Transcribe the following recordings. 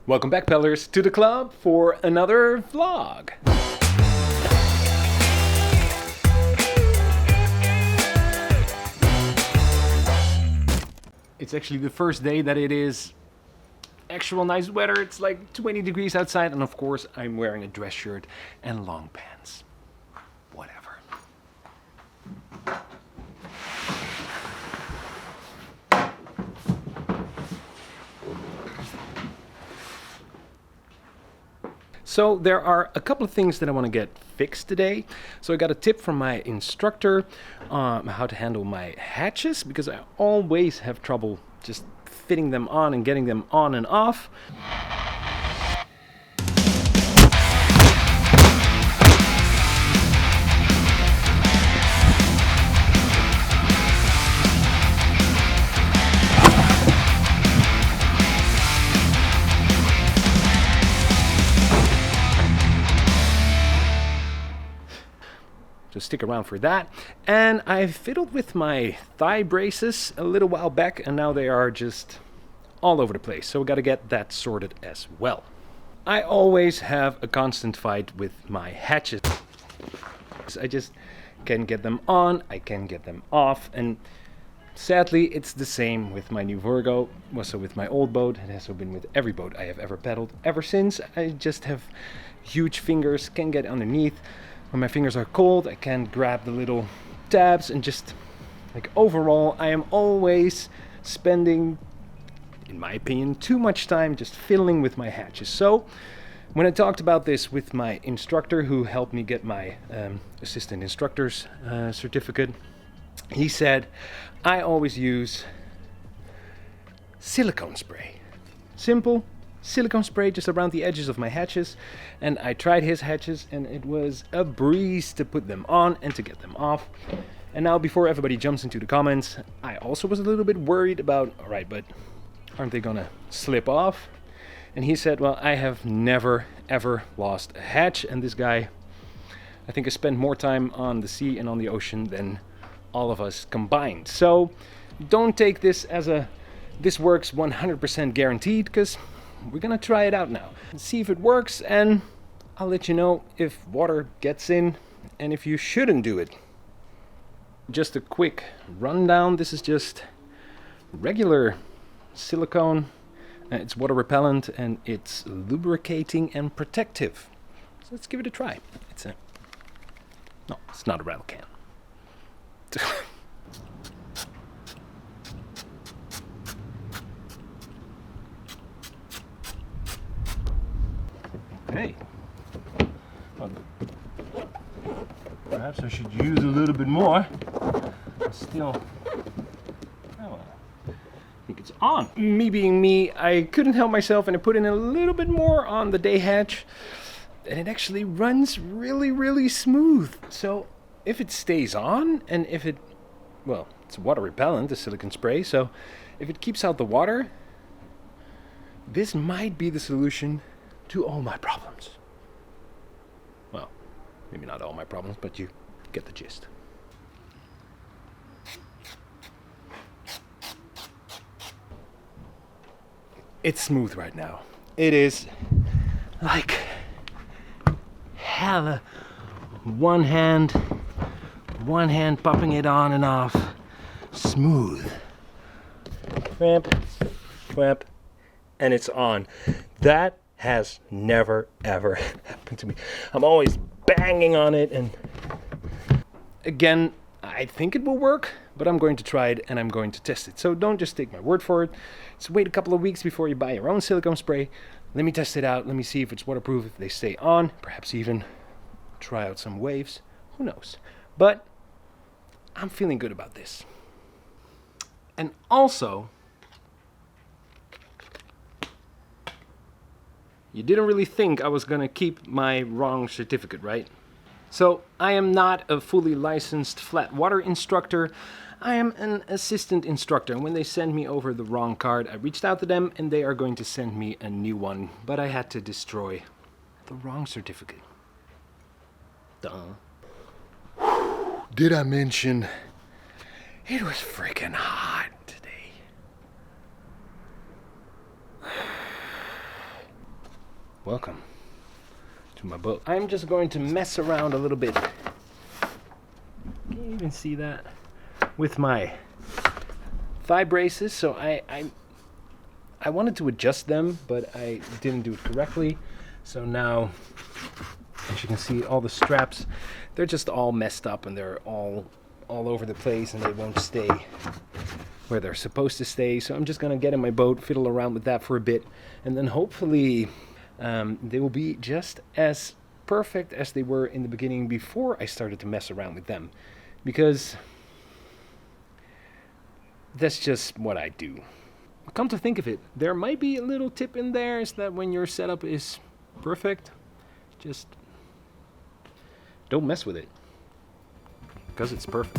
Welcome back, Pellers, to the club for another vlog. It's actually the first day that it is actual nice weather. It's like 20 degrees outside, and of course I'm wearing a dress shirt and long pants. Whatever. So there are a couple of things that I want to get fixed today. So I got a tip from my instructor on how to handle my hatches, because I always have trouble just fitting them on and getting them on and off. So stick around for that. And I fiddled with my thigh braces a little while back, and now they are just all over the place. So we got to get that sorted as well. I always have a constant fight with my hatches. I just can't get them on, I can't get them off, and sadly it's the same with my new Virgo. Also with my old boat. It has been with every boat I have ever paddled ever since. I just have huge fingers, can't get underneath. When my fingers are cold, I can't grab the little tabs, and just like overall, I am always spending, in my opinion, too much time just fiddling with my hatches. So when I talked about this with my instructor, who helped me get my assistant instructor's certificate, he said I always use silicone spray. Simple silicone spray just around the edges of my hatches, and I tried his hatches and it was a breeze to put them on and to get them off. And now, before everybody jumps into the comments, I also was a little bit worried about, alright, but aren't they gonna slip off? And he said, well, I have never ever lost a hatch, and this guy, I think, has spent more time on the sea and on the ocean than all of us combined. So don't take this as a this works 100% guaranteed, because we're gonna try it out now and see if it works, and I'll let you know if water gets in and if you shouldn't do it. Just a quick rundown. This is just regular silicone. It's water repellent and it's lubricating and protective. So let's give it a try. No, it's not a rattle can. Hey, well, perhaps I should use a little bit more. Still, oh, I think it's on. Me being me, I couldn't help myself, and I put in a little bit more on the day hatch, and it actually runs really, really smooth. So if it stays on, and if it, well, it's water repellent, the silicone spray, so if it keeps out the water, this might be the solution to all my problems. Well, maybe not all my problems, but you get the gist. It's smooth right now. It is like hella one hand popping it on and off. Smooth. Whamp, whamp, and it's on. That has never ever happened to me. I'm always banging on it, and again, I think it will work, but I'm going to try it and I'm going to test it. So don't just take my word for it. Just wait a couple of weeks before you buy your own silicone spray. Let me test it out. Let me see if it's waterproof, if they stay on. Perhaps even try out some waves. Who knows? But I'm feeling good about this. And also, you didn't really think I was gonna keep my wrong certificate, right? So I am not a fully licensed flat water instructor. I am an assistant instructor, and when they sent me over the wrong card, I reached out to them and they are going to send me a new one, but I had to destroy the wrong certificate. Duh. Did I mention it was freaking hot today? welcome to my boat. I'm just going to mess around a little bit. Can you even see that? With my thigh braces. So I wanted to adjust them, but I didn't do it correctly. So now, as you can see, all the straps, they're just all messed up and they're all over the place and they won't stay where they're supposed to stay. So I'm just gonna get in my boat, fiddle around with that for a bit, and then hopefully they will be just as perfect as they were in the beginning before I started to mess around with them, because that's just what I do. Come to think of it, there might be a little tip in there, is that when your setup is perfect, just don't mess with it, because it's perfect.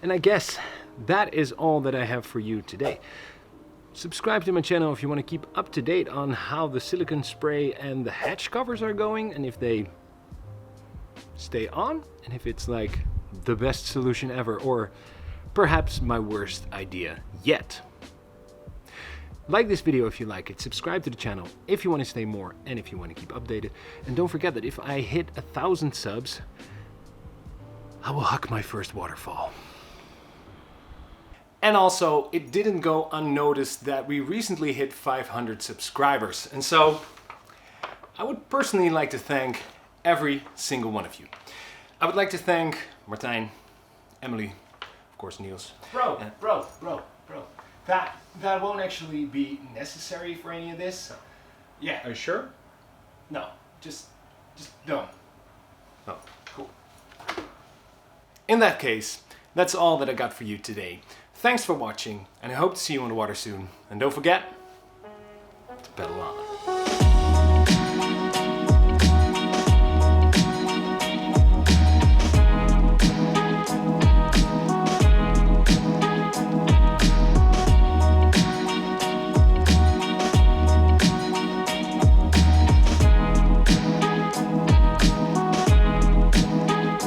And I guess that is all that I have for you today. Subscribe to my channel if you want to keep up to date on how the silicone spray and the hatch covers are going, and if they stay on, and if it's like the best solution ever, or perhaps my worst idea yet. Like this video if you like it, subscribe to the channel if you want to stay more and if you want to keep updated. And don't forget that if I hit 1,000 subs, I will huck my first waterfall. And also, it didn't go unnoticed that we recently hit 500 subscribers. And so, I would personally like to thank every single one of you. I would like to thank Martijn, Emily, of course Niels. Bro. That won't actually be necessary for any of this. Yeah. Are you sure? No, just don't. Oh, cool. In that case, that's all that I got for you today. Thanks for watching, and I hope to see you on the water soon. And don't forget to paddle on.